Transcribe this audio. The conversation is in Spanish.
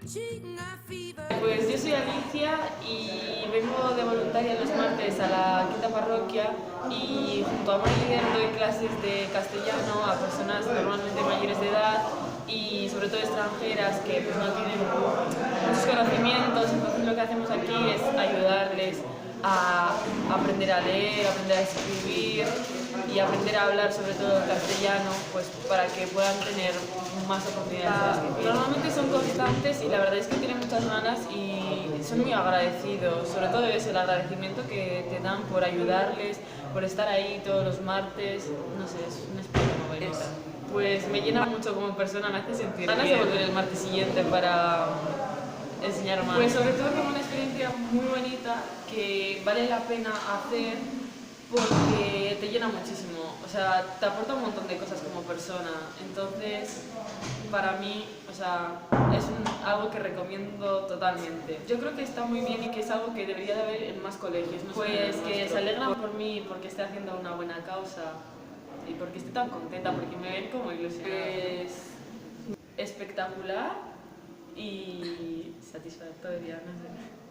Pues yo soy Alicia y vengo de voluntaria los martes a la quinta parroquia y junto a María doy clases de castellano a personas normalmente mayores de edad y sobre todo extranjeras que pues, no tienen muchos conocimientos. Entonces lo que hacemos aquí es ayudarles a aprender a leer, aprender a escribir y aprender a hablar sobre todo castellano, pues para que puedan tener más oportunidades. Normalmente son constantes y la verdad es que tienen muchas ganas y son muy agradecidos, sobre todo es el agradecimiento que te dan por ayudarles, por estar ahí todos los martes, no sé, es una experiencia muy bonita. Pues me llena mucho como persona, me hace sentir ganas de volver el martes siguiente para enseñar más. Pues sobre todo como una experiencia muy bonita que vale la pena hacer porque te llena muchísimo, o sea, te aporta un montón de cosas como persona. Entonces, para mí, o sea, es algo que recomiendo totalmente. Yo creo que está muy bien y que es algo que debería de haber en más colegios. ¿No? Pues que se alegran por mí porque esté haciendo una buena causa y porque estoy tan contenta, porque me ven como ilusionada. Es espectacular y satisfactoria, no sé.